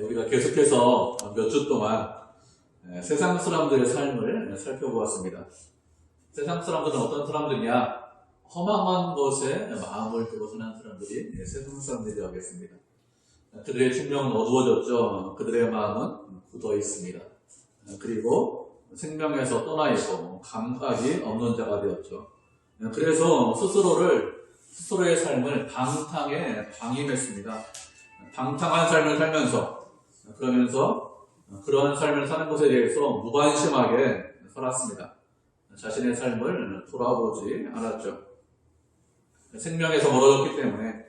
우리가 계속해서 몇 주 동안 세상 사람들의 삶을 살펴보았습니다. 세상 사람들은 어떤 사람들이냐? 허망한 것에 마음을 두고 사는 사람들이 세상 사람들이 되겠습니다. 그들의 생명은 어두워졌죠. 그들의 마음은 굳어 있습니다. 그리고 생명에서 떠나 있고 감각이 없는 자가 되었죠. 그래서 스스로의 삶을 방탕에 방임했습니다. 방탕한 삶을 살면서 그러한 삶을 사는 것에 대해서 무관심하게 살았습니다. 자신의 삶을 돌아보지 않았죠. 생명에서 멀어졌기 때문에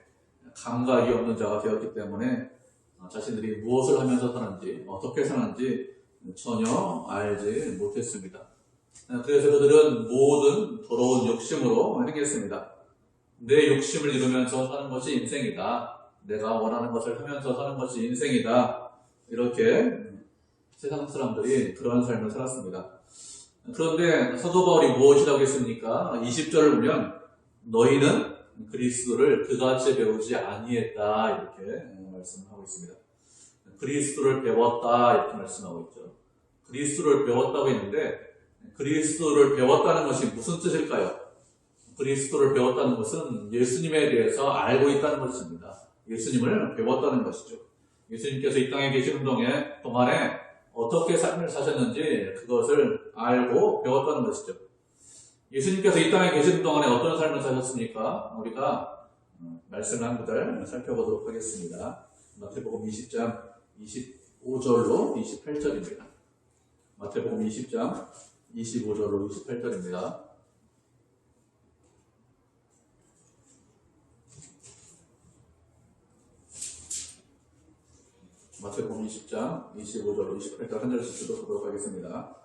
감각이 없는 자가 되었기 때문에 자신들이 무엇을 하면서 사는지 어떻게 사는지 전혀 알지 못했습니다. 그래서 그들은 모든 더러운 욕심으로 행했습니다. 내 욕심을 이루면서 사는 것이 인생이다. 내가 원하는 것을 하면서 사는 것이 인생이다. 이렇게 세상 사람들이 그런 삶을 살았습니다. 그런데 사도 바울이 무엇이라고 했습니까? 20절을 보면 너희는 그리스도를 그같이 배우지 아니했다 이렇게 말씀하고 있습니다. 그리스도를 배웠다 이렇게 말씀하고 있죠. 그리스도를 배웠다고 했는데 그리스도를 배웠다는 것이 무슨 뜻일까요? 그리스도를 배웠다는 것은 예수님에 대해서 알고 있다는 것입니다. 예수님을 배웠다는 것이죠. 예수님께서 이 땅에 계시는 동안에 어떻게 삶을 사셨는지 그것을 알고 배웠다는 것이죠. 예수님께서 이 땅에 계시는 동안에 어떤 삶을 사셨습니까? 우리가 말씀을 한 구절 살펴보도록 하겠습니다. 마태복음 20장 25절로 28절입니다. 마태복음 20장 25절로 28절입니다. 마태복음 20장 25절로 28절 한 절씩 교독하도록 하겠습니다.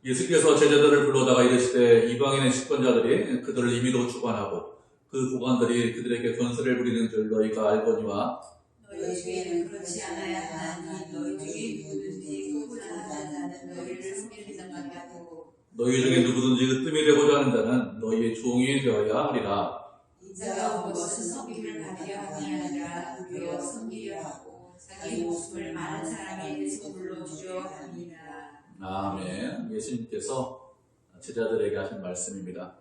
예수께서 제자들을 불러다가 이르시되 이방인의 집권자들이 그들을 임의로 주관하고 그 고관들이 그들에게 권세를 부리는 줄 너희가 알거니와 너희 중에는 그렇지 않아야 하나니 너희 중에 누구든지 그보다 나은 자는 너희를 섬기는 자가 되고 너희 중에 누구든지 으뜸이 되고자 하는 자는 너희의 종이 되어야 하리라. 인자가 온 것은 섬김을 받으려 함이 아니라 되어 섬기려 하고 자기 목숨을 많은 사람의 대신 불러주려 함이니라. 아멘. 예수님께서 제자들에게 하신 말씀입니다.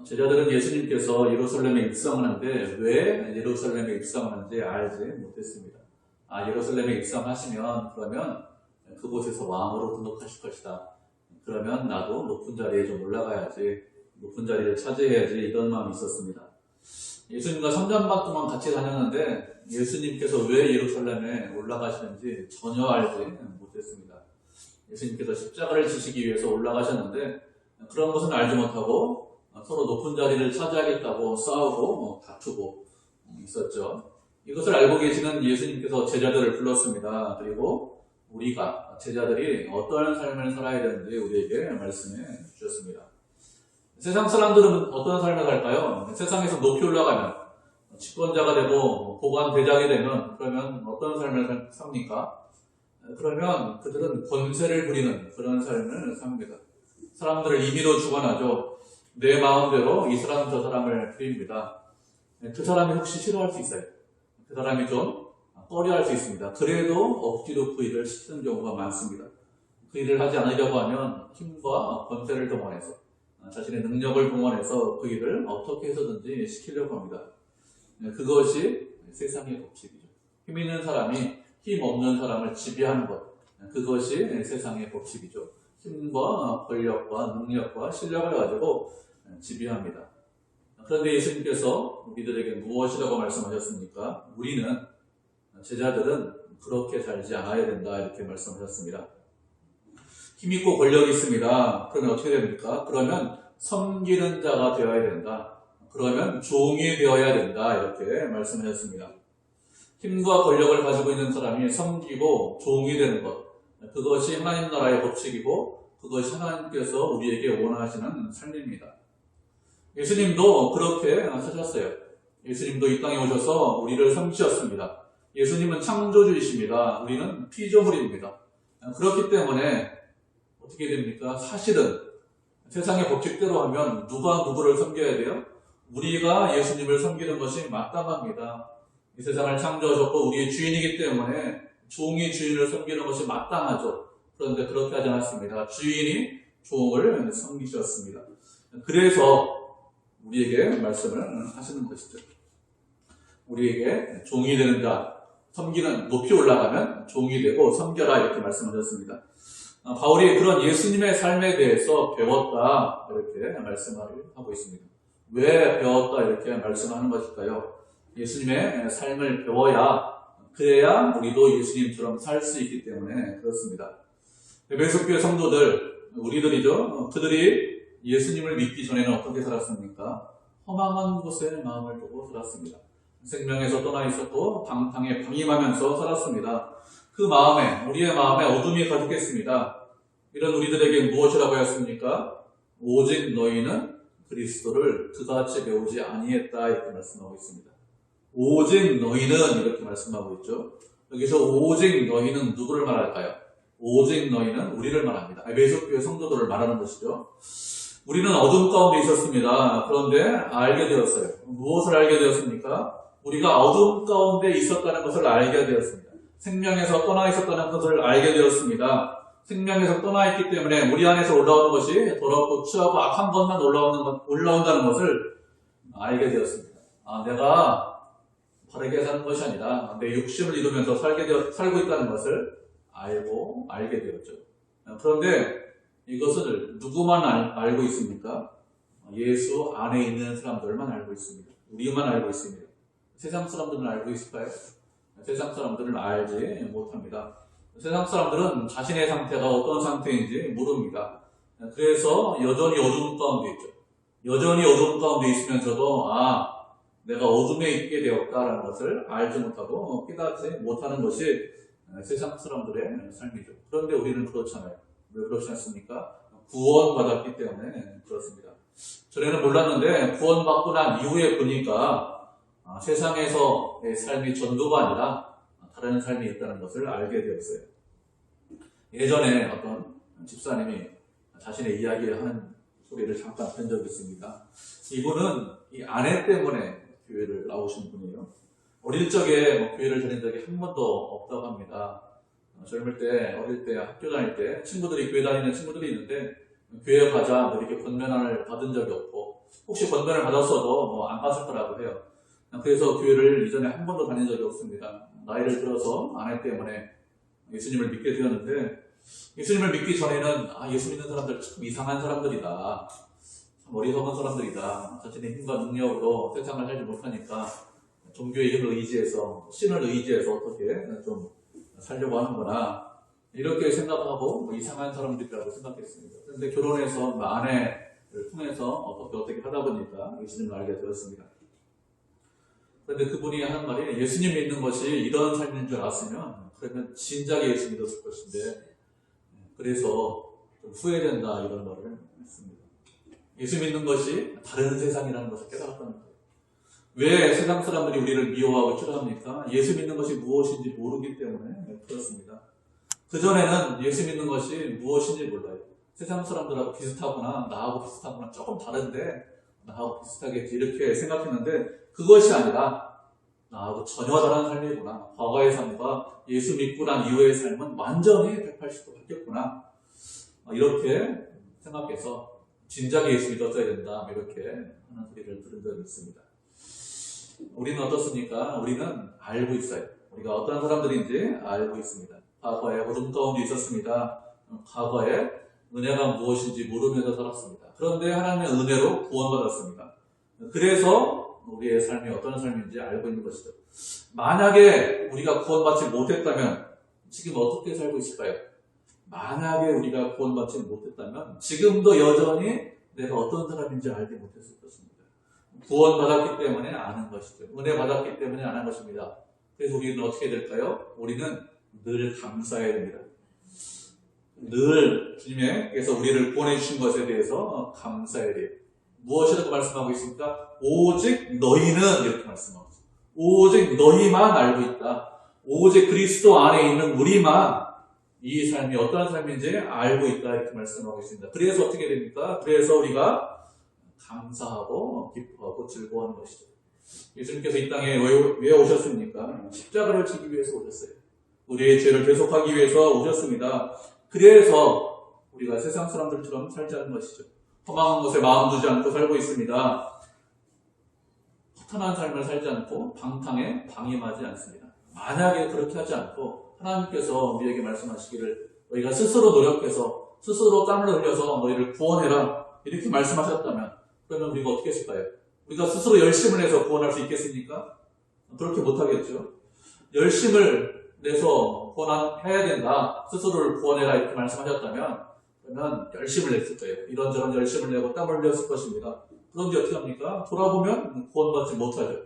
제자들은 예수님께서 예루살렘에 입성하는데 왜 예루살렘에 입성하는지 알지 못했습니다. 예루살렘에 입성하시면 그러면 그곳에서 왕으로 등극하실 것이다. 그러면 나도 높은 자리에 좀 올라가야지, 높은 자리를 차지해야지 이런 마음이 있었습니다. 예수님과 3년 반 동안 같이 다녔는데 예수님께서 왜 예루살렘에 올라가시는지 전혀 알지 못했습니다. 예수님께서 십자가를 지시기 위해서 올라가셨는데 그런 것은 알지 못하고 서로 높은 자리를 차지하겠다고 싸우고 다투고 있었죠. 이것을 알고 계시는 예수님께서 제자들을 불렀습니다. 그리고 우리가 제자들이 어떤 삶을 살아야 되는지 우리에게 말씀해 주셨습니다. 세상 사람들은 어떤 삶을 살까요? 세상에서 높이 올라가면 집권자가 되고 고관 대장이 되면 그러면 어떤 삶을 삽니까? 그러면 그들은 권세를 부리는 그런 삶을 삽니다. 사람들을 임의로 주관하죠. 내 마음대로 이 사람 저 사람을 부립니다. 그 사람이 혹시 싫어할 수 있어요. 그 사람이 좀 꺼려할 수 있습니다. 그래도 억지로 그 일을 시키는 경우가 많습니다. 그 일을 하지 않으려고 하면 힘과 권세를 동원해서 자신의 능력을 동원해서 그 일을 어떻게 해서든지 시키려고 합니다. 그것이 세상의 법칙이죠. 힘 있는 사람이 힘 없는 사람을 지배하는 것, 그것이 세상의 법칙이죠. 힘과 권력과 능력과 실력을 가지고 지배합니다. 그런데 예수님께서 우리들에게 무엇이라고 말씀하셨습니까? 우리는, 제자들은 그렇게 살지 않아야 된다 이렇게 말씀하셨습니다. 힘있고 권력이 있습니다. 그러면 어떻게 됩니까? 그러면 섬기는 자가 되어야 된다. 그러면 종이 되어야 된다 이렇게 말씀하셨습니다. 힘과 권력을 가지고 있는 사람이 섬기고 종이 되는 것, 그것이 하나님 나라의 법칙이고 그것이 하나님께서 우리에게 원하시는 삶입니다. 예수님도 그렇게 사셨어요. 예수님도 이 땅에 오셔서 우리를 섬기셨습니다. 예수님은 창조주이십니다. 우리는 피조물입니다. 그렇기 때문에 어떻게 됩니까? 사실은 세상의 법칙대로 하면 누가 누구를 섬겨야 돼요? 우리가 예수님을 섬기는 것이 마땅합니다. 이 세상을 창조하셨고 우리의 주인이기 때문에 종이 주인을 섬기는 것이 마땅하죠. 그런데 그렇게 하지 않았습니다. 주인이 종을 섬기셨습니다. 그래서 우리에게 말씀을 하시는 것이죠. 우리에게 종이 되는 자, 섬기는, 높이 올라가면 종이 되고 섬겨라 이렇게 말씀하셨습니다. 바울이 그런 예수님의 삶에 대해서 배웠다 이렇게 말씀을 하고 있습니다. 왜 배웠다 이렇게 말씀하는 것일까요? 예수님의 삶을 배워야, 그래야 우리도 예수님처럼 살 수 있기 때문에 그렇습니다. 에베소 교회 성도들, 우리들이죠. 그들이 예수님을 믿기 전에는 어떻게 살았습니까? 허망한 곳에 마음을 두고 살았습니다. 생명에서 떠나 있었고 방탕에 방임하면서 살았습니다. 그 마음에, 우리의 마음에 어둠이 가득했습니다. 이런 우리들에게 무엇이라고 하였습니까? 오직 너희는 그리스도를 그같이 배우지 아니했다 이렇게 말씀하고 있습니다. 오직 너희는 이렇게 말씀하고 있죠. 여기서 오직 너희는 누구를 말할까요? 오직 너희는 우리를 말합니다. 에베소 교회 성도들을 말하는 것이죠. 우리는 어둠 가운데 있었습니다. 그런데 알게 되었어요. 무엇을 알게 되었습니까? 우리가 어둠 가운데 있었다는 것을 알게 되었습니다. 생명에서 떠나 있었다는 것을 알게 되었습니다. 생명에서 떠나 있기 때문에 우리 안에서 올라오는 것이 더럽고 추하고 악한 것만 올라온다는 것을 알게 되었습니다. 내가 바르게 사는 것이 아니라 내 욕심을 이루면서 살고 있다는 것을 알게 되었죠. 그런데 이것을 누구만 알고 있습니까? 예수 안에 있는 사람들만 알고 있습니다. 우리만 알고 있습니다. 세상 사람들은 알고 있을까요? 세상 사람들은 알지 못합니다. 세상 사람들은 자신의 상태가 어떤 상태인지 모릅니다. 그래서 여전히 어두운 가운데 있죠. 여전히 어두운 가운데 있으면서도 내가 어둠에 있게 되었다라는 것을 알지 못하고 깨닫지 못하는 것이 세상 사람들의 삶이죠. 그런데 우리는 그렇잖아요. 왜 그렇지 않습니까? 구원받았기 때문에 그렇습니다. 전에는 몰랐는데 구원받고 난 이후에 보니까 세상에서의 삶이 전부가 아니라 다른 삶이 있다는 것을 알게 되었어요. 예전에 어떤 집사님이 자신의 이야기하는 소리를 잠깐 본 적이 있습니다. 이분은 이 아내 때문에 교회를 나오신 분이에요. 어릴 적에 교회를 다닌 적이 한 번도 없다고 합니다. 젊을 때, 어릴 때, 학교 다닐 때 친구들이 교회 다니는 친구들이 있는데 교회 가자 이렇게 권면을 받은 적이 없고 혹시 권면을 받았어도 안 갔을 거라고 해요. 그래서 교회를 이전에 한 번도 다닌 적이 없습니다. 나이를 들어서 아내 때문에 예수님을 믿게 되었는데 예수님을 믿기 전에는 예수 믿는 사람들 참 이상한 사람들이다. 참 어리석은 사람들이다. 자신의 힘과 능력으로 세상을 살지 못하니까 종교의 힘을 의지해서 신을 의지해서 어떻게 좀 살려고 하는구나 이렇게 생각하고 이상한 사람들이라고 생각했습니다. 그런데 결혼해서 아내를 통해서 어떻게 하다 보니까 예수님을 알게 되었습니다. 그런데 그분이 하는 말이 예수님 믿는 것이 이런 삶인 줄 알았으면 그러면 진작에 예수 믿었을 것인데 그래서 좀 후회된다 이런 말을 했습니다. 예수 믿는 것이 다른 세상이라는 것을 깨달았다는 거예요. 왜 세상 사람들이 우리를 미워하고 싫어합니까? 예수 믿는 것이 무엇인지 모르기 때문에 그렇습니다. 그전에는 예수 믿는 것이 무엇인지 몰라요. 세상 사람들하고 비슷하구나, 나하고 비슷하구나, 조금 다른데 나하고 비슷하겠지 이렇게 생각했는데 그것이 아니라 나하고 전혀 다른 삶이구나. 과거의 삶과 예수 믿고 난 이후의 삶은 완전히 180도 바뀌었구나. 이렇게 생각해서 진작에 예수 믿었어야 된다. 이렇게 하는 소리를 들은 적이 있습니다. 우리는 어떻습니까? 우리는 알고 있어요. 우리가 어떤 사람들인지 알고 있습니다. 과거에 어둠 가운데 있었습니다. 과거에 은혜가 무엇인지 모르면서 살았습니다. 그런데 하나님의 은혜로 구원받았습니다. 그래서 우리의 삶이 어떤 삶인지 알고 있는 것이죠. 만약에 우리가 구원받지 못했다면 지금 어떻게 살고 있을까요? 만약에 우리가 구원받지 못했다면 지금도 여전히 내가 어떤 사람인지 알지 못했을 것입니다. 구원받았기 때문에 아는 것이죠. 은혜 받았기 때문에 아는 것입니다. 그래서 우리는 어떻게 될까요? 우리는 늘 감사해야 됩니다. 늘 주님께서 우리를 구원해 주신 것에 대해서 감사해야 돼요. 무엇이라고 말씀하고 있습니까? 오직 너희는 이렇게 말씀하고 있습니다. 오직 너희만 알고 있다. 오직 그리스도 안에 있는 우리만 이 삶이 어떤 삶인지 알고 있다 이렇게 말씀하고 있습니다. 그래서 어떻게 됩니까? 그래서 우리가 감사하고 기뻐하고 즐거워하는 것이죠. 예수님께서 이 땅에 왜 오셨습니까? 십자가를 지기 위해서 오셨어요. 우리의 죄를 대속하기 위해서 오셨습니다. 그래서 우리가 세상 사람들처럼 살지 않는 것이죠. 허망한 것에 마음 두지 않고 살고 있습니다. 허탄한 삶을 살지 않고 방탕에 방임하지 않습니다. 만약에 그렇게 하지 않고 하나님께서 우리에게 말씀하시기를 너희가 스스로 노력해서 스스로 땀을 흘려서 너희를 구원해라 이렇게 말씀하셨다면 그러면 우리가 어떻게 했을까요? 우리가 스스로 열심을 내서 구원할 수 있겠습니까? 그렇게 못하겠죠. 열심을 내서 구원해야 된다. 스스로를 구원해라 이렇게 말씀하셨다면 그러면 열심을 냈을 거예요. 이런저런 열심을 내고 땀을 흘렸을 것입니다. 그런데 어떻게 합니까? 돌아보면 구원받지 못하죠.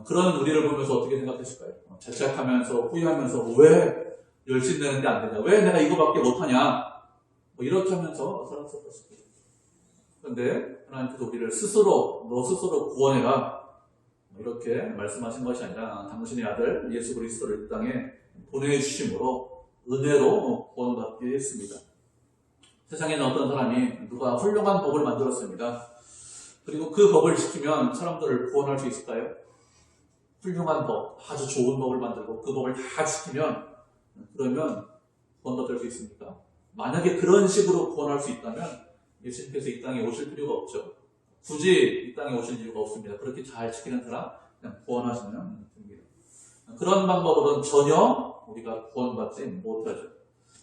그런 우리를 보면서 어떻게 생각했을까요? 자책하면서 후회하면서 왜 열심 내는데 안 되냐? 왜 내가 이거밖에 못하냐? 이렇게 하면서 살았을 것입니다. 그런데 하나님께서 우리를 너 스스로 구원해라 이렇게 말씀하신 것이 아니라 당신의 아들 예수 그리스도를 이 땅에 보내주심으로 은혜로 구원받게 했습니다. 세상에는 어떤 사람이 누가 훌륭한 법을 만들었습니다. 그리고 그 법을 지키면 사람들을 구원할 수 있을까요? 훌륭한 법, 아주 좋은 법을 만들고 그 법을 다 지키면 그러면 구원받을 수 있습니까? 만약에 그런 식으로 구원할 수 있다면 예수님께서 이 땅에 오실 필요가 없죠. 굳이 이 땅에 오실 이유가 없습니다. 그렇게 잘 지키는 사람 그냥 구원하시면 됩니다. 그런 방법으로는 전혀 우리가 구원받지 못하죠.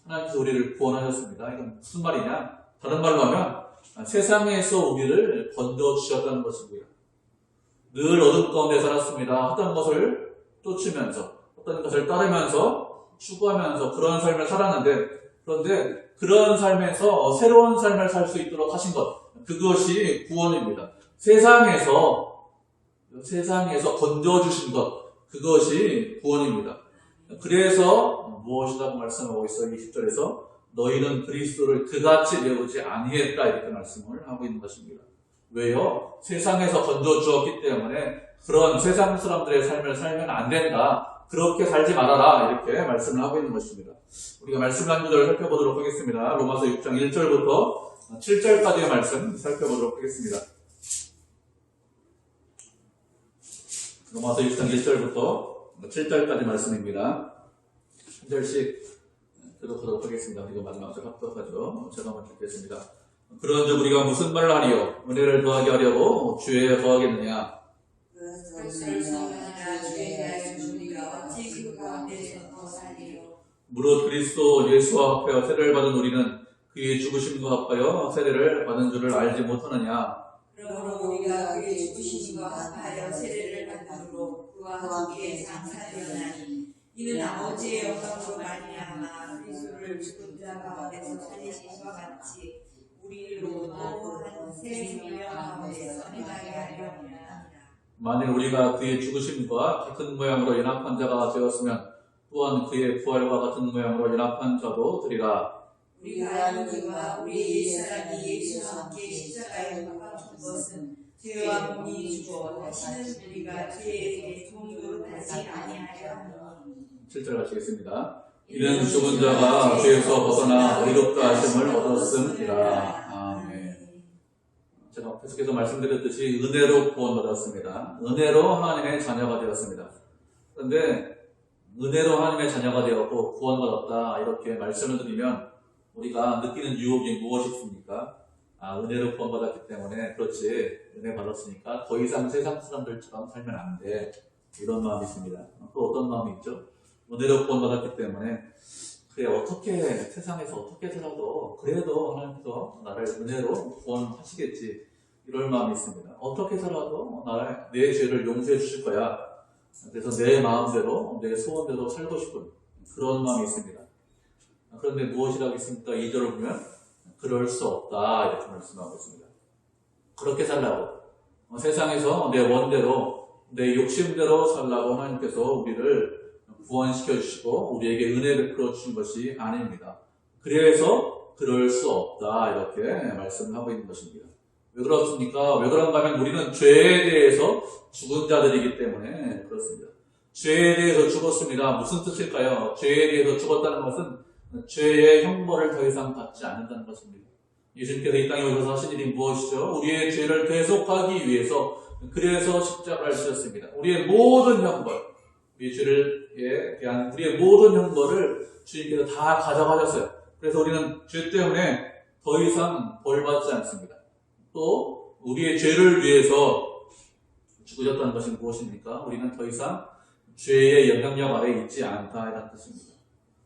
하나님께서 우리를 구원하셨습니다. 이건 무슨 말이냐? 다른 말로 하면 세상에서 우리를 건져주셨다는 것입니다. 늘 어둠 가운데 살았습니다. 어떤 것을 쫓으면서 어떤 것을 따르면서 추구하면서 그런 삶을 살았는데 그런데 그런 삶에서 새로운 삶을 살 수 있도록 하신 것 그것이 구원입니다. 세상에서 건져주신 것 그것이 구원입니다. 그래서 무엇이라고 말씀하고 있어요? 20절에서 너희는 그리스도를 그같이 배우지 아니했다 이렇게 말씀을 하고 있는 것입니다. 왜요? 세상에서 건져주었기 때문에 그런 세상 사람들의 삶을 살면 안 된다. 그렇게 살지 말아라 이렇게 말씀을 하고 있는 것입니다. 우리가 말씀 한 구절을 살펴보도록 하겠습니다. 로마서 6장 1절부터 7절까지의 말씀 살펴보도록 하겠습니다. 로마서 6장 1절부터 7절까지 말씀입니다. 한 절씩 교독하도록 하겠습니다. 이거 마지막 절 합독하죠. 제가 먼저 읽겠습니다. 그런즉 우리가 무슨 말을 하리요? 은혜를 더하게 하려고 죄에 더하겠느냐? 무릇 그리스도 예수와 합하여 세례를 받은 우리는 그의 죽으심과 합하여 세례를 받은 줄을 알지 못하느냐? 그러므로 우리가 그의 죽으심과 합하여 세례를 받음으로 그와 함께 장사되었나니 이는 아버지의 영광으로 말미암아 그리스도를 죽은 자 가운데서 살리신 것 같이 우리로 또새 생명 가운데서 행하게 하려 함이라. 만일 우리가 그의 죽으심과 같은 모양으로 연합한 자가 되었으면 또한 그의 부활과 같은 모양으로 연합한 자도 되리라. 우리가 그와 우리 옛사람이 예수와 함께 십자가에 못 박힌 것은 죄와 몸이 죽어 다시는 우리가 죄에게 종으로 다시 아니하려 하니. 7절 마치겠습니다. 이는 죽은 자가 죄에서 벗어나 의롭다 하심을 얻었음이라. 아멘. 제가 계속해서 말씀드렸듯이 은혜로 구원받았습니다. 은혜로 하나님의 자녀가 되었습니다. 그런데 은혜로 하나님의 자녀가 되었고 구원받았다 이렇게 말씀을 드리면 우리가 느끼는 유혹이 무엇이 있습니까? 은혜로 구원받았기 때문에 그렇지 은혜 받았으니까 더 이상 세상 사람들처럼 살면 안 돼 이런 마음이 있습니다. 또 어떤 마음이 있죠? 은혜로 구원받았기 때문에 그래 어떻게 세상에서 어떻게 살아도 그래도 하나님께서 나를 은혜로 구원하시겠지 이런 마음이 있습니다. 어떻게 살아도 내 죄를 용서해 주실 거야. 그래서 내 마음대로 내 소원대로 살고 싶은 그런 마음이 있습니다. 그런데 무엇이라고 있습니까? 2절을 보면 그럴 수 없다 이렇게 말씀하고 있습니다. 그렇게 살라고 세상에서 내 원대로 내 욕심대로 살라고 하나님께서 우리를 구원시켜 주시고 우리에게 은혜를 베풀어 주신 것이 아닙니다. 그래서 그럴 수 없다 이렇게 말씀을 하고 있는 것입니다. 왜 그렇습니까? 왜 그런가 하면 우리는 죄에 대해서 죽은 자들이기 때문에 그렇습니다. 죄에 대해서 죽었습니다. 무슨 뜻일까요? 죄에 대해서 죽었다는 것은 죄의 형벌을 더 이상 받지 않는다는 것입니다. 예수님께서 이 땅에 오셔서 하신 일이 무엇이죠? 우리의 죄를 대속하기 위해서 그래서 십자가를 지었습니다. 우리의 모든 형벌, 우리 죄에 대한 우리의 모든 형벌을 주님께서 다 가져가셨어요. 그래서 우리는 죄 때문에 더 이상 벌받지 않습니다. 또 우리의 죄를 위해서 죽으셨다는 것이 무엇입니까? 우리는 더 이상 죄의 영향력 아래에 있지 않다 이런 뜻입니다.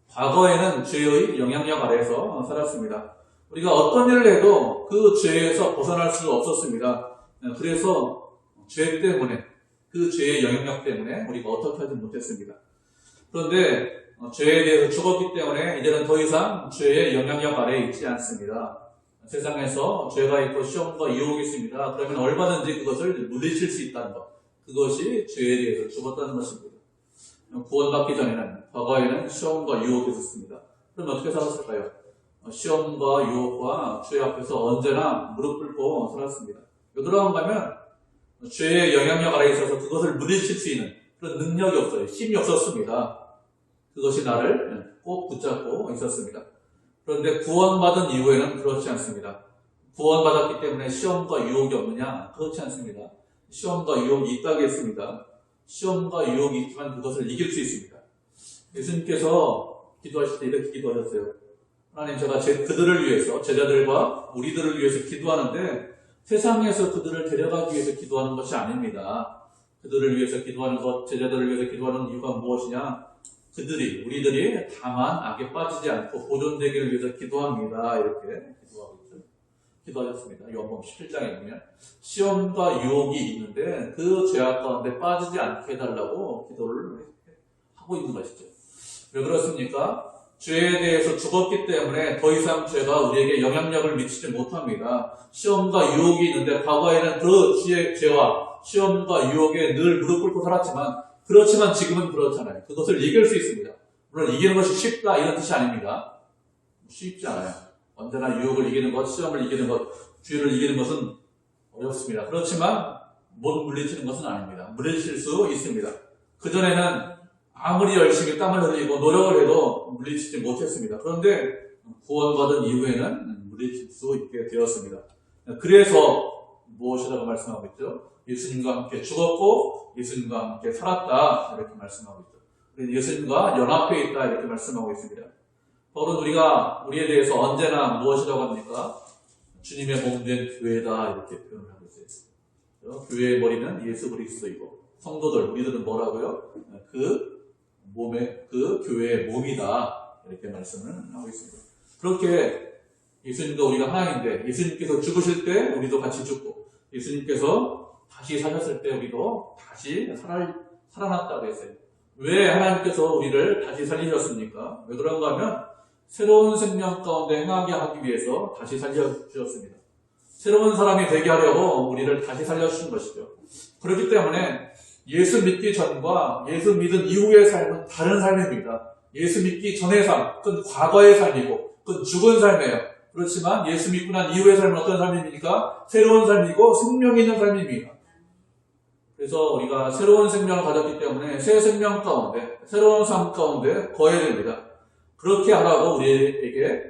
과거에는 죄의 영향력 아래에서 살았습니다. 우리가 어떤 일을 해도 그 죄에서 벗어날 수 없었습니다. 그래서 죄 때문에, 그 죄의 영향력 때문에 우리가 어떻게 하지 못했습니다. 그런데 죄에 대해서 죽었기 때문에 이제는 더 이상 죄의 영향력 아래에 있지 않습니다. 세상에서 죄가 있고 시험과 유혹이 있습니다. 그러면 얼마든지 그것을 물리칠 수 있다는 것. 그것이 죄에 대해서 죽었다는 것입니다. 구원받기 전에는, 과거에는 시험과 유혹이 있었습니다. 그럼 어떻게 살았을까요? 시험과 유혹과 죄 앞에서 언제나 무릎 꿇고 살았습니다. 왜 그런가 하면 죄의 영향력 아래에 있어서 그것을 물리칠 수 있는 그런 능력이 없어요. 힘이 없었습니다. 그것이 나를 꼭 붙잡고 있었습니다. 그런데 구원받은 이후에는 그렇지 않습니다. 구원받았기 때문에 시험과 유혹이 없느냐? 그렇지 않습니다. 시험과 유혹이 있다겠습니다. 시험과 유혹이 있지만 그것을 이길 수 있습니다. 예수님께서 기도하실 때 이렇게 기도하셨어요. 하나님, 제가 그들을 위해서, 제자들과 우리들을 위해서 기도하는데 세상에서 그들을 데려가기 위해서 기도하는 것이 아닙니다. 그들을 위해서 기도하는 것, 제자들을 위해서 기도하는 이유가 무엇이냐? 우리들이 다만 악에 빠지지 않고 보존되기를 위해서 기도합니다. 이렇게 기도하셨습니다. 요한복음 17장에 보면 시험과 유혹이 있는데 그 죄악 가운데 빠지지 않게 해달라고 기도를 하고 있는 것이죠. 왜 그렇습니까? 죄에 대해서 죽었기 때문에 더 이상 죄가 우리에게 영향력을 미치지 못합니다. 시험과 유혹이 있는데 과거에는 그 죄와 시험과 유혹에 늘 무릎 꿇고 살았지만 그렇지만 지금은 그렇잖아요. 그것을 이길 수 있습니다. 물론 이기는 것이 쉽다 이런 뜻이 아닙니다. 쉽지 않아요. 언제나 유혹을 이기는 것, 시험을 이기는 것, 죄를 이기는 것은 어렵습니다. 그렇지만 못 물리치는 것은 아닙니다. 물리칠 수 있습니다. 그전에는 아무리 열심히 땀을 흘리고 노력을 해도 물리치지 못했습니다. 그런데 구원받은 이후에는 물리칠 수 있게 되었습니다. 그래서 무엇이라고 말씀하고 있죠? 예수님과 함께 죽었고 예수님과 함께 살았다 이렇게 말씀하고 있죠. 예수님과 연합해 있다 이렇게 말씀하고 있습니다. 바울은 우리에 대해서 언제나 무엇이라고 합니까? 주님의 몸된 교회다 이렇게 표현을 하고 있어요. 교회의 머리는 예수 그리스도이고 성도들 우리들은 뭐라고요? 그 교회의 몸이다 이렇게 말씀을 하고 있습니다. 그렇게 예수님과 우리가 하나인데 예수님께서 죽으실 때 우리도 같이 죽고 예수님께서 다시 사셨을 때 우리도 다시 살아났다고 했어요. 왜 하나님께서 우리를 다시 살리셨습니까? 왜 그런가 하면 새로운 생명 가운데 행하게 하기 위해서 다시 살려주셨습니다. 새로운 사람이 되게 하려고 우리를 다시 살려주신 것이죠. 그렇기 때문에 예수 믿기 전과 예수 믿은 이후의 삶은 다른 삶입니다. 예수 믿기 전의 삶, 그건 과거의 삶이고 그건 죽은 삶이에요. 그렇지만 예수 믿고 난 이후의 삶은 어떤 삶입니까? 새로운 삶이고 생명이 있는 삶입니다. 그래서 우리가 새로운 생명을 가졌기 때문에 새 생명 가운데, 새로운 삶 가운데 거해야 됩니다. 그렇게 하라고 우리에게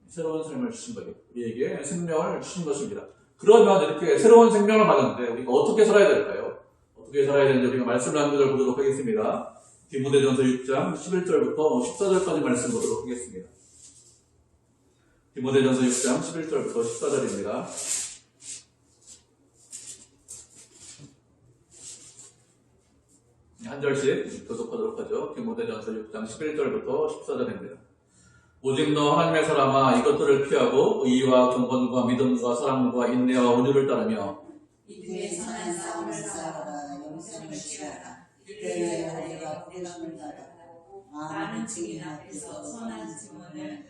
새로운 삶을 주신 거예요. 우리에게 생명을 주신 것입니다. 그러면 이렇게 새로운 생명을 받았는데 우리가 어떻게 살아야 될까요? 어떻게 살아야 되는지 우리가 말씀을 한 구절 보도록 하겠습니다. 디모데전서 6장 11절부터 14절까지 말씀 보도록 하겠습니다. 디모데전서 6장 11절부터 14절입니다. 한 절씩 교독하도록 하죠. 디모데전서 6장 11절부터 14절입니다. 오직 너 하나님의 사람아 이것들을 피하고 의와 경건과 믿음과 사랑과 인내와 온유를 따르며 이들의 선한 싸움을 싸워라. 영생을 취하라. 이들의 아내가 부르심을 따르고 많은 증인 앞에서 선한 증언을 하여라.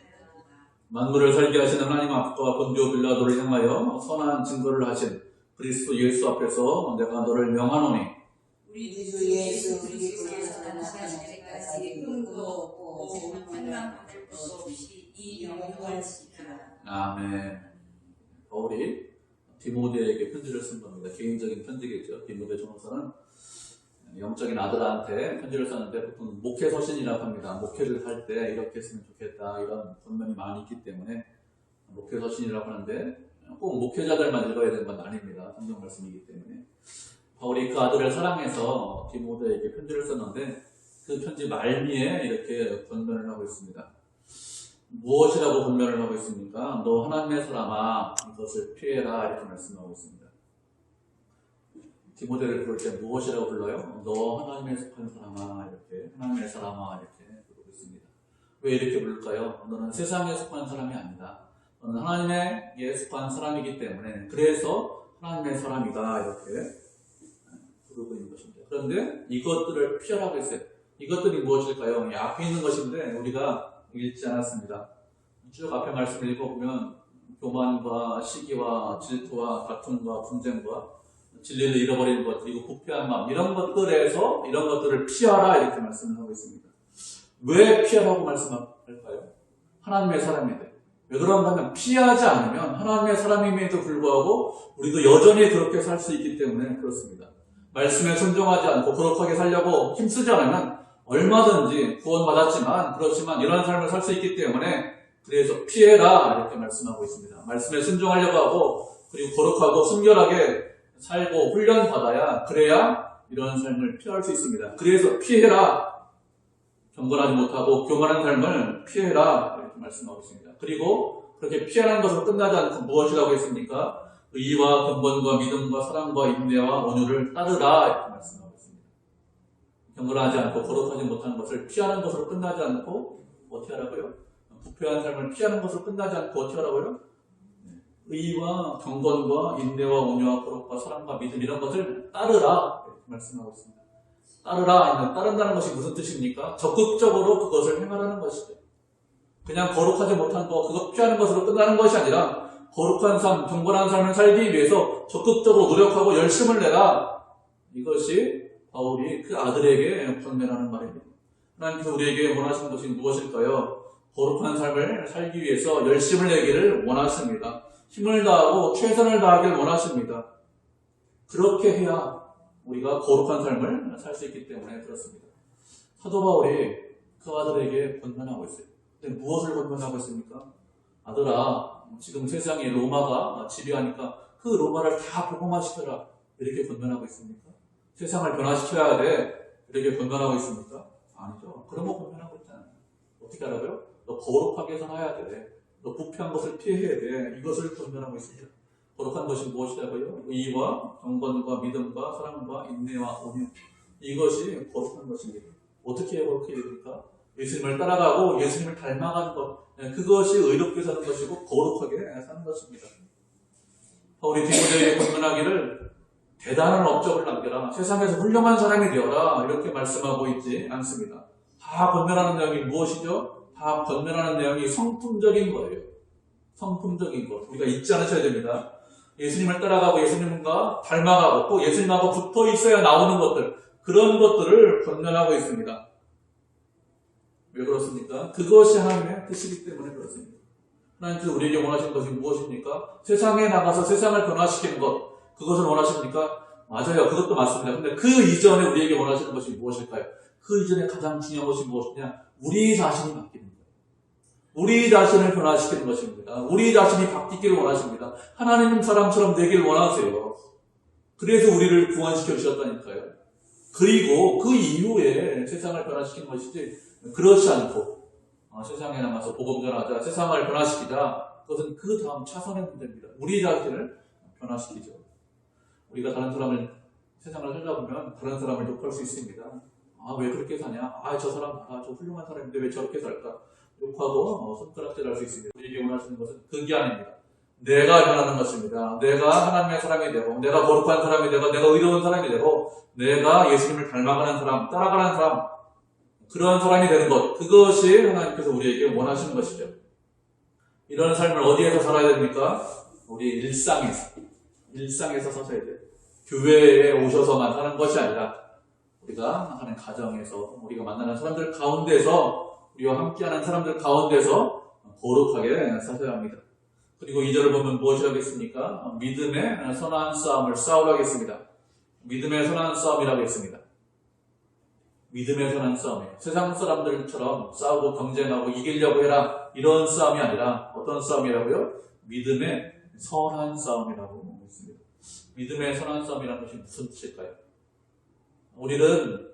만물을 살게 하시는 하나님 앞과 본디오 빌라도를 향하여 선한 증거를 하신 그리스도 예수 앞에서 내가 너를 명하노니 우리 주 예수 그리스도께서 나타나실 때까지 흠도 없고 판단받을 것도 없이 이 영광을 지키라. 아멘. 바울이 디모데에게 편지를 쓴 겁니다. 개인적인 편지겠죠. 디모데 전서는 영적인 아들한테 편지를 썼는데 보통 목회 서신이라고 합니다. 목회를 할 때 이렇게 했으면 좋겠다 이런 권면이 많이 있기 때문에 목회 서신이라고 하는데 꼭 목회자들만 읽어야 되는 건 아닙니다. 성경 말씀이기 때문에. 바울이 그 아들을 사랑해서 디모데에게 편지를 썼는데 그 편지 말미에 이렇게 권면을 하고 있습니다. 무엇이라고 권면을 하고 있습니까? 너 하나님의 사람아 이것을 피해라 이렇게 말씀하고 있습니다. 디모데를 부를 때 무엇이라고 불러요? 너 하나님의 속한 사람아 이렇게 하나님의 사람아 이렇게 부르고 있습니다. 왜 이렇게 부를까요? 너는 세상에 속한 사람이 아니다. 너는 하나님에 속한 사람이기 때문에 그래서 하나님의 사람이다 이렇게 부르고 있는 것입니다. 그런데 이것들을 피하라고 했어요. 이것들이 무엇일까요? 이 앞에 있는 것인데 우리가 읽지 않았습니다. 쭉 앞에 말씀을 읽어보면 교만과 시기와 질투와 다툼과 분쟁과 진리를 잃어버리는 것 그리고 부패한 마음 이런 것들을 피하라 이렇게 말씀을 하고 있습니다. 왜 피하라고 말씀할까요? 하나님의 사람인데 왜 그런가 하면 피하지 않으면 하나님의 사람임에도 불구하고 우리도 여전히 그렇게 살 수 있기 때문에 그렇습니다. 말씀에 순종하지 않고 거룩하게 살려고 힘쓰지 않으면 얼마든지 구원받았지만 그렇지만 이런 삶을 살 수 있기 때문에 그래서 피해라 이렇게 말씀하고 있습니다. 말씀에 순종하려고 하고 그리고 거룩하고 순결하게 살고 훈련받아야 그래야 이런 삶을 피할 수 있습니다. 그래서 피해라. 경건하지 못하고 교만한 삶을 피해라 이렇게 말씀하고 있습니다. 그리고 그렇게 피하는 것으로 끝나지 않고 무엇이라고 했습니까? 의와 근본과 믿음과 사랑과 인내와 온유를 따르라 이렇게 말씀하고 있습니다. 경건하지 않고 거룩하지 못한 것을 피하는 것으로 끝나지 않고 어떻게 하라고요? 부패한 삶을 피하는 것으로 끝나지 않고 어떻게 하라고요? 의와 경건과 인내와 온유와 거룩과 사랑과 믿음 이런 것을 따르라 이렇게 말씀하고 있습니다. 따른다는 것이 무슨 뜻입니까? 적극적으로 그것을 행하라는 것이죠. 그냥 거룩하지 못한 거 그것 피하는 것으로 끝나는 것이 아니라 거룩한 삶, 경건한 삶을 살기 위해서 적극적으로 노력하고 열심을 내라. 이것이 바울이 그 아들에게 권면하는 말입니다. 하나님께서 우리에게 원하시는 것이 무엇일까요? 거룩한 삶을 살기 위해서 열심을 내기를 원하십니다. 힘을 다하고 최선을 다하기를 원하십니다. 그렇게 해야 우리가 거룩한 삶을 살 수 있기 때문에 그렇습니다. 사도 바울이 그 아들에게 권면하고 있어요. 근데 무엇을 권면하고 있습니까? 아들아, 지금 세상에 로마가 지배하니까 그 로마를 다 복음화시켜라. 이렇게 권면하고 있습니까? 세상을 변화시켜야 돼. 이렇게 권면하고 있습니까? 아니죠. 그런 거 권면하고 있잖아요. 어떻게 하라고요? 너 거룩하게 살아야 돼. 너 부패한 것을 피해야 돼. 이것을 권면하고 있습니다. 거룩한 것이 무엇이라고요? 의와 경건과 믿음과 사랑과 인내와 온유. 이것이 거룩한 것입니다. 어떻게 거룩해야 됩니까? 예수님을 따라가고 예수님을 닮아가는 것. 그것이 의롭게 사는 것이고 거룩하게 사는 것입니다. 바울이 디모데에게 권면하기를 대단한 업적을 남겨라. 세상에서 훌륭한 사람이 되어라. 이렇게 말씀하고 있지 않습니다. 다 권면하는 내용이 무엇이죠? 다 권면하는 내용이 성품적인 거예요. 성품적인 것. 우리가 잊지 않으셔야 됩니다. 예수님을 따라가고 예수님과 닮아가고 또 예수님하고 붙어 있어야 나오는 것들. 그런 것들을 권면하고 있습니다. 왜 그렇습니까? 그것이 하나님의 뜻이기 때문에 그렇습니다. 하나님께서 우리에게 원하시는 것이 무엇입니까? 세상에 나가서 세상을 변화시키는 것. 그것을 원하십니까? 맞아요. 그것도 맞습니다. 근데 그 이전에 우리에게 원하시는 것이 무엇일까요? 그 이전에 가장 중요한 것이 무엇이냐? 우리 자신이 바뀌는 거예요. 우리 자신을 변화시키는 것입니다. 우리 자신이 바뀌기를 원하십니다. 하나님 사람처럼 되기를 원하세요. 그래서 우리를 구원시켜 주셨다니까요. 그리고 그 이후에 세상을 변화시키는 것이지 그렇지 않고 세상에 나가서 복음 전하자, 세상을 변화시키자. 그것은 그 다음 차선의 문제입니다. 우리 자신을 변화시키죠. 우리가 다른 사람을 세상을 살다 보면 다른 사람을 욕할 수 있습니다. 왜 그렇게 사냐? 저 사람 저 훌륭한 사람인데 왜 저렇게 살까? 욕하고 손가락질 할 수 있습니다. 우리에게 원하시는 것은 그게 아닙니다. 내가 변하는 것입니다. 내가 하나님의 사람이 되고 내가 거룩한 사람이 되고 내가 의로운 사람이 되고 내가 예수님을 닮아가는 사람, 따라가는 사람 그런 사람이 되는 것. 그것이 하나님께서 우리에게 원하시는 것이죠. 이런 삶을 어디에서 살아야 됩니까? 우리 일상에서 사셔야 돼요. 교회에 오셔서만 사는 것이 아니라 우리가 하는 가정에서 우리가 만나는 사람들 가운데서 우리와 함께하는 사람들 가운데서 거룩하게 사셔야 합니다. 그리고 2절을 보면 무엇이 하겠습니까? 믿음의 선한 싸움을 싸우라겠습니다. 믿음의 선한 싸움이라고 했습니다. 믿음의 선한 싸움이에요. 세상 사람들처럼 싸우고 경쟁하고 이기려고 해라 이런 싸움이 아니라 어떤 싸움이라고요? 믿음의 선한 싸움이라고 했습니다. 믿음의 선한 싸움이라는 것이 무슨 뜻일까요? 우리는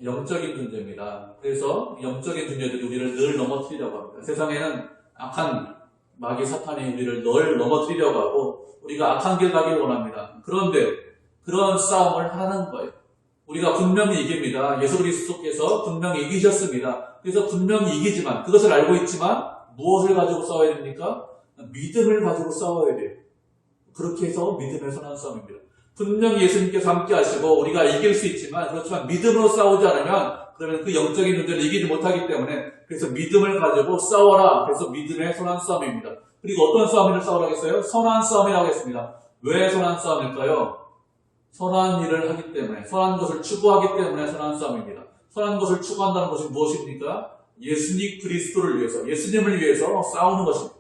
영적인 존재입니다. 그래서 영적인 존재들이 우리를 늘 넘어뜨리려고 합니다. 세상에는 악한 마귀 사탄이 우리를 늘 넘어뜨리려고 하고 우리가 악한 길 가기를 원합니다. 그런데 그런 싸움을 하는 거예요. 우리가 분명히 이깁니다. 예수 그리스도께서 분명히 이기셨습니다. 그래서 분명히 이기지만 그것을 알고 있지만 무엇을 가지고 싸워야 됩니까? 믿음을 가지고 싸워야 돼요. 그렇게 해서 믿음의 선한 싸움입니다. 분명히 예수님께서 함께 하시고 우리가 이길 수 있지만 그렇지만 믿음으로 싸우지 않으면 그러면 그 영적인 문제를 이기지 못하기 때문에 그래서 믿음을 가지고 싸워라. 그래서 믿음의 선한 싸움입니다. 그리고 어떤 싸움을 싸우라고 했어요? 선한 싸움이라고 했습니다. 왜 선한 싸움일까요? 선한 일을 하기 때문에, 선한 것을 추구하기 때문에 선한 싸움입니다. 선한 것을 추구한다는 것이 무엇입니까? 예수님 그리스도를 위해서, 예수님을 위해서 싸우는 것입니다.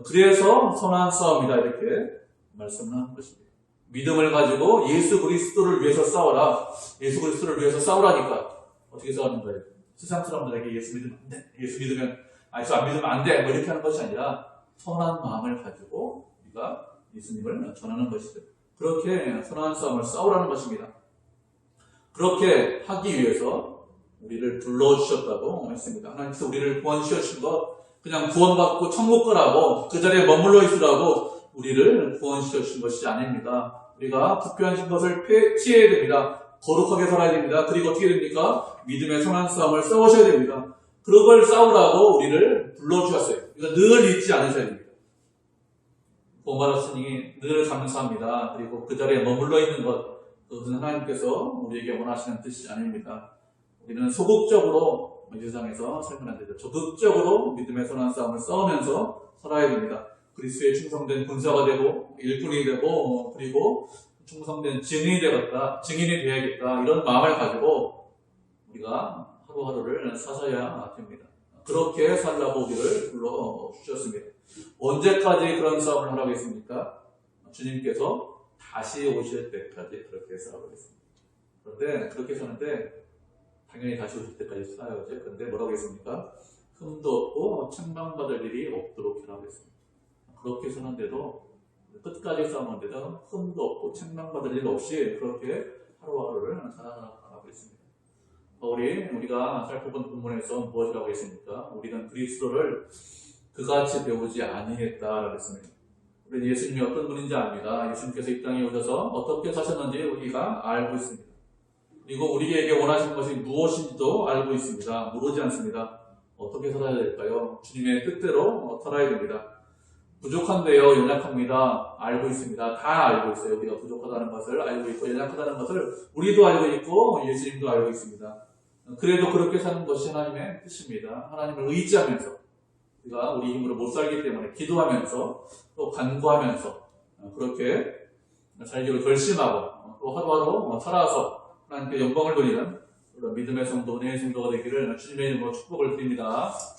그래서 선한 싸움이다 이렇게 말씀을 하는 것입니다. 믿음을 가지고 예수 그리스도를 위해서 싸워라. 예수 그리스도를 위해서 싸우라니까 어떻게 싸우는 거예요? 세상 사람들에게 예수 믿으면 안 돼. 예수 믿으면 예수 안 믿으면 안 돼. 뭐 이렇게 하는 것이 아니라 선한 마음을 가지고 우리가 예수님을 전하는 것이죠. 그렇게 선한 싸움을 싸우라는 것입니다. 그렇게 하기 위해서 우리를 불러주셨다고 했습니다. 하나님께서 우리를 구원시켜주신 것 그냥 구원받고 천국 가라고 그 자리에 머물러 있으라고 우리를 구원시켜주신 것이 아닙니다. 우리가 부표하신 것을 피해야 됩니다. 거룩하게 살아야 됩니다. 그리고 어떻게 됩니까? 믿음의 선한 싸움을 싸우셔야 됩니다. 그걸 싸우라고 우리를 불러주셨어요. 그러니까 늘 잊지 않으셔야 됩니다. 구원받았으니 늘 감사합니다. 그리고 그 자리에 머물러 있는 것 그것은 하나님께서 우리에게 원하시는 뜻이 아닙니다. 우리는 소극적으로 이 세상에서 살면 안 되죠. 적극적으로 믿음의 선한 싸움을 싸우면서 살아야 됩니다. 그리스도에 충성된 군사가 되고 일꾼이 되고 그리고 충성된 증인이 되어야겠다 이런 마음을 가지고 우리가 하루하루를 사셔야 됩니다. 그렇게 살라고 우리를 불러주셨습니다. 언제까지 그런 싸움을 하라고 했습니까? 주님께서 다시 오실 때까지 그렇게 싸우겠습니다. 그런데 그렇게 사는데 당연히 다시 오실 때까지 싸워야죠. 그런데 뭐라고 했습니까? 흠도 없고 책망받을 일이 없도록 하라고 했습니다. 그렇게 사는데도 끝까지 싸우는데도 흠도 없고 책망받을 일 없이 그렇게 하루하루를 살아가고 있습니다. 우리가 살펴본 본문에서 무엇이라고 했습니까? 우리는 그리스도를 그같이 배우지 아니했다라고 했습니다. 우리는 예수님이 어떤 분인지 압니다. 예수님께서 이 땅에 오셔서 어떻게 사셨는지 우리가 알고 있습니다. 그리고 우리에게 원하시는 것이 무엇인지도 알고 있습니다. 모르지 않습니다. 어떻게 살아야 될까요? 주님의 뜻대로 살아야 됩니다. 부족한데요, 연약합니다. 알고 있습니다. 다 알고 있어요. 우리가 부족하다는 것을 알고 있고 연약하다는 것을 우리도 알고 있고 예수님도 알고 있습니다. 그래도 그렇게 사는 것이 하나님의 뜻입니다. 하나님을 의지하면서 우리가 우리 힘으로 못 살기 때문에 기도하면서 또 간구하면서 그렇게 살기를 결심하고 또 하루하루 살아서 하나님께 영광을 돌리는 믿음의 성도, 은혜의 성도가 되기를 주님의 이름으로 축복을 드립니다.